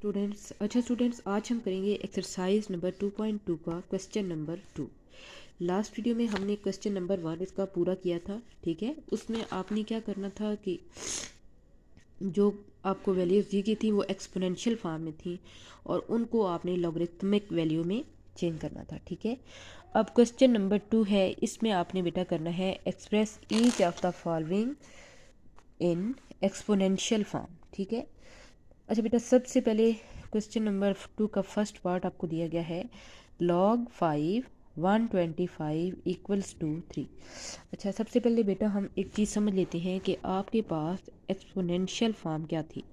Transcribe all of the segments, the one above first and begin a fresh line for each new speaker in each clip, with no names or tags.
अच्छा स्टूडेंट्स, आज हम करेंगे एक्सरसाइज नंबर 2.2 का क्वेश्चन नंबर 2। लास्ट वीडियो में हमने क्वेश्चन नंबर 1 इसका पूरा किया था, ठीक है। उसमें आपने क्या करना था कि जो आपको वैल्यूज़ दी गई थी वो एक्सपोनेंशियल फॉर्म में थी और उनको आपने लॉगरिथमिक वैल्यू में चेंज करना था, ठीक है। अब क्वेश्चन नंबर 2 है, इसमें आपने बेटा करना है express each of the following in exponential form, ठीक है। अच्छा बेटा, सबसे पहले क्वेश्चन नंबर 2 का फर्स्ट पार्ट आपको दिया गया है log 5 125 इक्वल्स टू 3। अच्छा, सबसे पहले बेटा हम एक चीज़ समझ लेते हैं कि आपके पास एक्सपोनेंशियल फॉर्म क्या थी।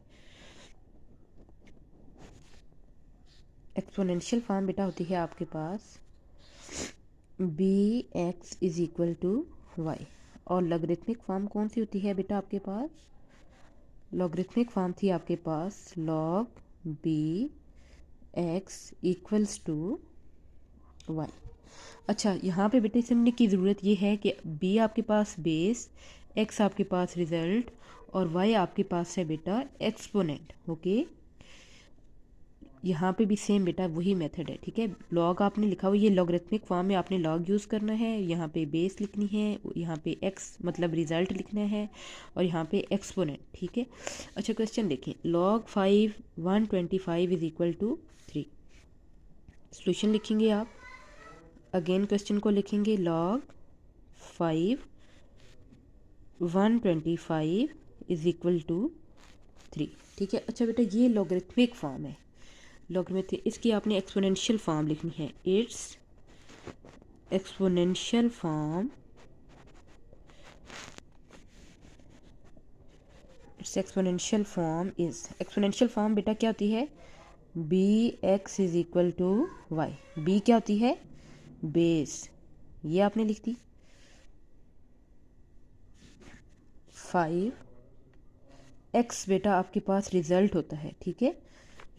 एक्सपोनेंशियल फॉर्म बेटा होती है आपके पास b x is equal to y, और लॉगरिथमिक फॉर्म कौन सी होती है बेटा आपके पास? लॉगरिथमिक फॉर्म थी आपके पास log B X equals to Y. अच्छा, यहाँ पे बेटे समझने की ज़रूरत ये है कि बी आपके पास बेस, एक्स आपके पास रिज़ल्ट और वाई आपके पास है बेटा एक्सपोनेंट, ओके। यहाँ पे भी सेम बेटा वही मेथड है, ठीक है। लॉग आपने लिखा हुआ, ये लॉगरिथमिक फॉर्म में आपने लॉग यूज़ करना है, यहाँ पे बेस लिखनी है, यहाँ पे एक्स मतलब रिज़ल्ट लिखना है और यहाँ पे एक्सपोनेंट, ठीक है। अच्छा क्वेश्चन देखें, log 5 125 is equal to 3। Solution लिखेंगे आप, अगेन क्वेश्चन को लिखेंगे log 5 125 इज इक्वल टू 3, ठीक है। अच्छा बेटा, ये लॉगरिथमिक फॉर्म है, लॉगरिथमिक, इसकी आपने एक्सपोनेंशियल फॉर्म लिखनी है। It's exponential form, it's exponential form is, exponential form बेटा क्या होती है? B x is equal to Y. B क्या होती है? बेस, ये आपने लिख दी। 5 एक्स बेटा आपके पास रिजल्ट होता है, ठीक है।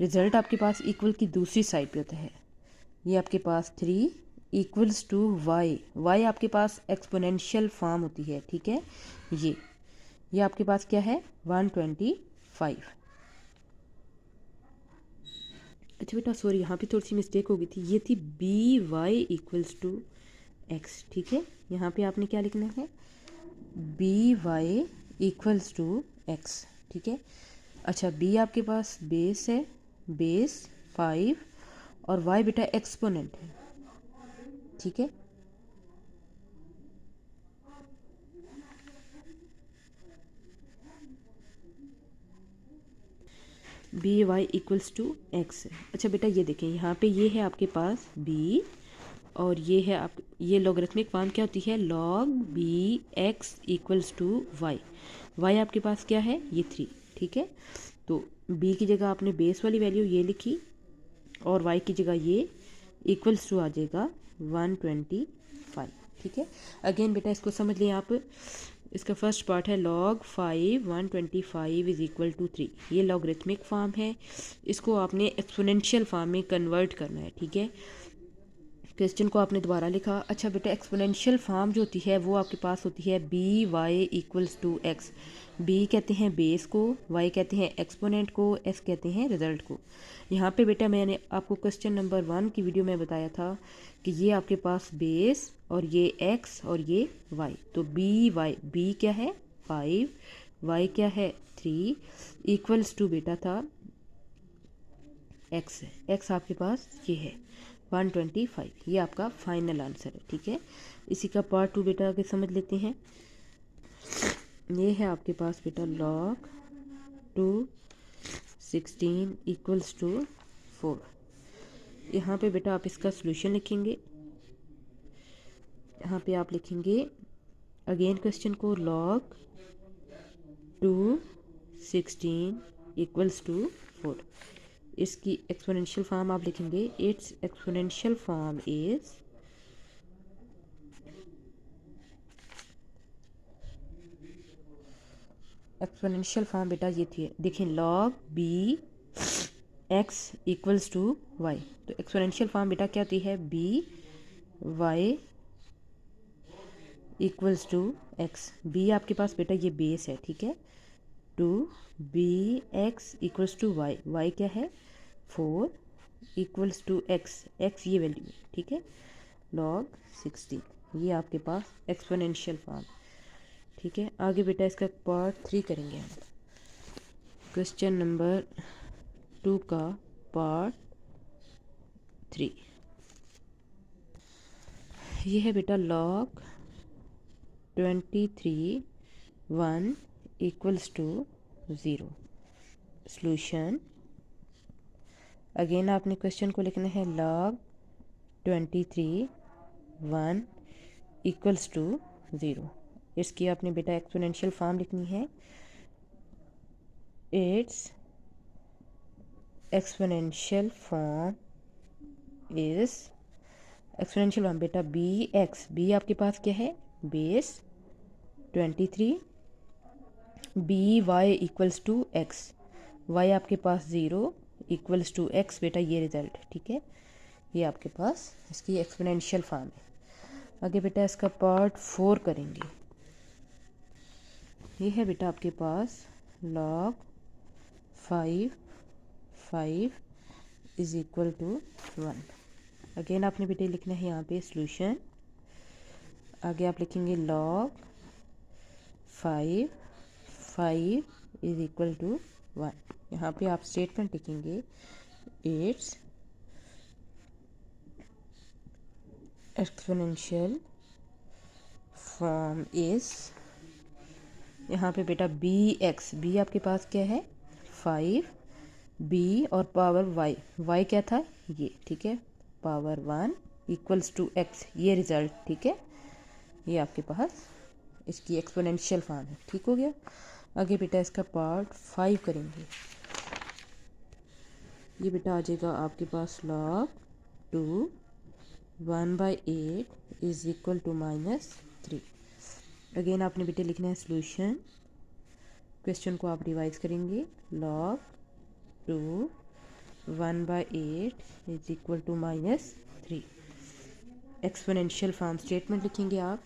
रिजल्ट आपके पास इक्वल की दूसरी साइड पे होता है, ये आपके पास 3 इक्वल्स टू वाई। वाई आपके पास एक्सपोनेंशियल फॉर्म होती है, ठीक है। ये आपके पास क्या है? 125। अच्छा बेटा सॉरी, यहाँ पे थोड़ी सी मिस्टेक हो गई थी, ये थी B Y equals to X, ठीक है। यहाँ पे आपने क्या लिखना है? B Y equals to X, ठीक है। अच्छा, बी आपके पास बेस है, बेस 5 और वाई बेटा एक्सपोनेंट है, ठीक है। B Y equals to X. अच्छा बेटा ये देखें, यहाँ पे ये है आपके पास बी और ये है आप, ये लॉगरिथमिक फॉर्म क्या होती है? Log B X equals to Y. Y आपके पास क्या है? ये 3, ठीक है। तो बी की जगह आपने बेस वाली वैल्यू ये लिखी और वाई की जगह ये इक्वल्स टू आ जाएगा 125, ठीक है। अगेन बेटा इसको समझ लें आप, इसका फर्स्ट पार्ट है log 5 125 इज इक्वल टू 3। ये लॉगरिथमिक फॉर्म है, इसको आपने एक्सपोनेंशियल फॉर्म में कन्वर्ट करना है, ठीक है। क्वेश्चन को आपने दोबारा लिखा। अच्छा बेटा, एक्सपोनेंशियल फॉर्म जो होती है वो आपके पास होती है B Y equals to x. B कहते हैं बेस को, वाई कहते हैं एक्सपोनेंट को, एक्स कहते हैं रिजल्ट को। यहाँ पे बेटा मैंने आपको क्वेश्चन नंबर 1 की वीडियो में बताया था कि ये आपके पास बेस और ये एक्स और ये वाई, तो बी वाई, बी क्या है? 5, वाई क्या है? 3 इक्वल्स टू बेटा था एक्स है, एक्स आपके पास ये है 125। ये आपका फाइनल आंसर है, ठीक है। इसी का पार्ट 2 बेटा आगे समझ लेते हैं। ये है आपके पास बेटा log 2 16 इक्वल्स टू 4। यहाँ पे बेटा आप इसका सॉल्यूशन लिखेंगे, यहाँ पे आप लिखेंगे अगेन क्वेश्चन को log 2 16 इक्वल्स टू 4। इसकी एक्सपोनेंशियल फॉर्म आप लिखेंगे, it's exponential form is, exponential form बेटा ये थी, देखें log B X equals to Y. तो एक्सपोनेंशियल फॉर्म बेटा क्या होती है? B Y equals to x. B आपके पास बेटा ये बेस है, ठीक है, two B X equals to Y. Y क्या है? 4 इक्वल्स टू एक्स, एक्स ये वैल्यू है, ठीक है, log 16, ये आपके पास एक्सपोनेंशियल फॉर्म, ठीक है। आगे बेटा इसका पार्ट 3 करेंगे हम। क्वेश्चन नंबर 2 का पार्ट 3 ये है बेटा log 23 1 equals to 0। Solution, again आपने क्वेश्चन को लिखना है log 23 1 इक्वल्स टू 0। इसकी आपने बेटा एक्सपोनेंशियल फॉर्म लिखनी है। It's exponential form is, exponential form बेटा बी एक्स, बी आपके पास क्या है, base 23, B Y equals to X, Y आपके पास 0 इक्वल्स टू एक्स, बेटा ये रिजल्ट, ठीक है, ये आपके पास इसकी एक्सपोनेंशियल फॉर्म है। आगे बेटा इसका पार्ट 4 करेंगे। ये है बेटा आपके पास log 5 5 is equal to 1। Again आपने बेटे लिखना है यहाँ पे सॉल्यूशन। आगे आप लिखेंगे log 5 5 इज इक्वल टू 1। यहाँ पे आप स्टेटमेंट लिखेंगे इट्स एक्सपोनेंशियल फॉर्म इज, यहाँ पे बेटा बी एक्स, बी आपके पास क्या है 5, बी और पावर वाई, वाई क्या था ये, ठीक है, पावर 1 इक्वल्स टू एक्स, ये रिजल्ट, ठीक है, ये आपके पास इसकी एक्सपोनेंशियल फॉर्म है, ठीक हो गया। आगे बेटा इसका पार्ट 5 करेंगे। ये बेटा आ जाएगा आपके पास log 2 1/8 is equal to -3। Again आपने बेटे लिखना है सॉल्यूशन। क्वेश्चन को आप रिवाइज करेंगे log 2 1/8 is equal to -3। Exponential form statement लिखेंगे आप,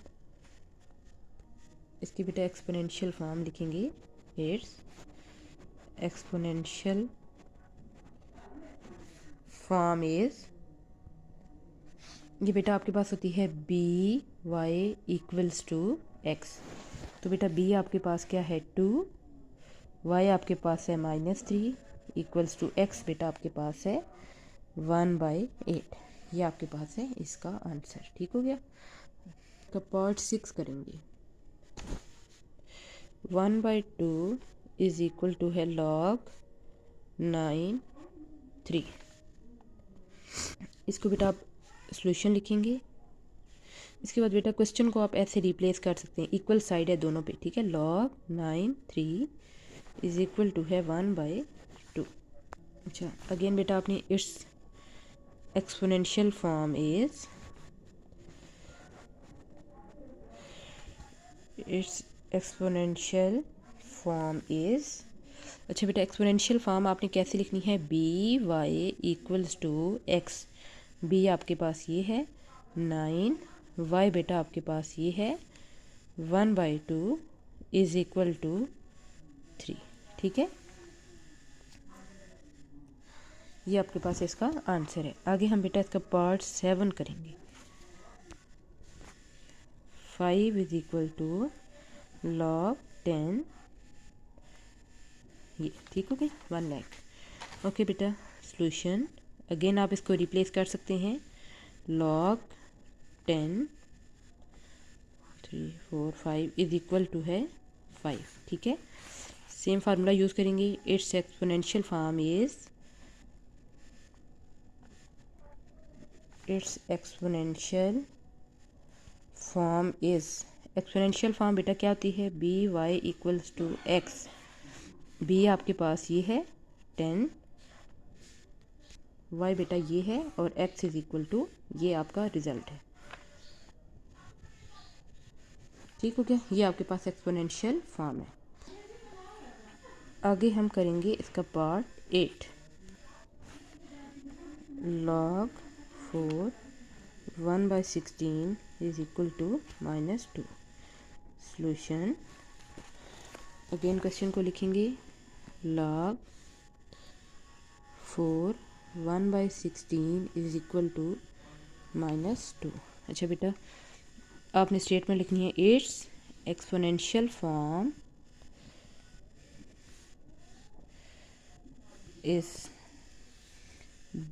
इसकी बेटा एक्सपोनेंशियल फॉर्म लिखेंगे इट्स एक्सपोनेंशियल फॉर्म इज, ये बेटा आपके पास होती है B Y equals to X, तो बेटा बी आपके पास क्या है 2, वाई आपके पास है -3 इक्वल्स टू एक्स, बेटा आपके पास है 1/8, ये आपके पास है इसका आंसर, ठीक हो गया। तो पार्ट 6 करेंगे। 1/2 इज इक्वल टू है log 9 3। इसको बेटा आप सॉल्यूशन लिखेंगे। इसके बाद बेटा क्वेश्चन को आप ऐसे रिप्लेस कर सकते हैं, इक्वल साइड है दोनों पे, ठीक है, log 9 3 इज इक्वल टू है 1/2। अच्छा, अगेन बेटा आपने it's exponential form is, it's exponential form is, अच्छा बेटा एक्सपोनेंशियल फॉर्म आपने कैसे लिखनी है, B Y equals to x, B आपके पास ये है 9, वाई बेटा आपके पास ये है 1/2 इज इक्वल टू 3, ठीक है, ये आपके पास इसका आंसर है। आगे हम बेटा इसका पार्ट 7 करेंगे। 5 इज इक्वल टू log 10, ये ठीक हो गई 1 लाख। ओके बेटा सॉल्यूशन, अगेन आप इसको रिप्लेस कर सकते हैं log 10 3 4 5 इज इक्वल टू है 5, ठीक है, सेम फार्मूला यूज़ करेंगे। It's exponential form is, it's exponential form is, exponential form बेटा क्या होती है, B Y equals to x, B आपके पास ये है 10, वाई बेटा ये है और एक्स इज इक्वल टू, ये आपका रिजल्ट है, ठीक हो गया, ये आपके पास एक्सपोनेंशियल फॉर्म है। आगे हम करेंगे इसका part 8। log 4 1/16 is equal to -2। Solution, again question को लिखेंगे log 4 1/16 इज इक्वल टू -2। अच्छा बेटा, आपने स्टेटमेंट लिखनी है, it's exponential form is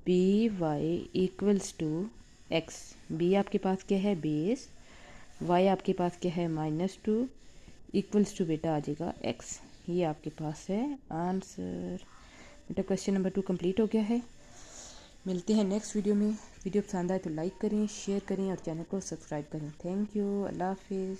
b Y equals to x. B आपके पास क्या है, बेस, वाई आपके पास क्या है, -2, इक्वल्स टू बेटा आ जाएगा एक्स। ये आपके पास है आंसर। बेटा क्वेश्चन नंबर 2 कंप्लीट हो गया है। मिलते हैं नेक्स्ट वीडियो में। वीडियो पसंद आए तो लाइक करें, शेयर करें और चैनल को सब्सक्राइब करें। थैंक यू, अल्लाह हाफिज़।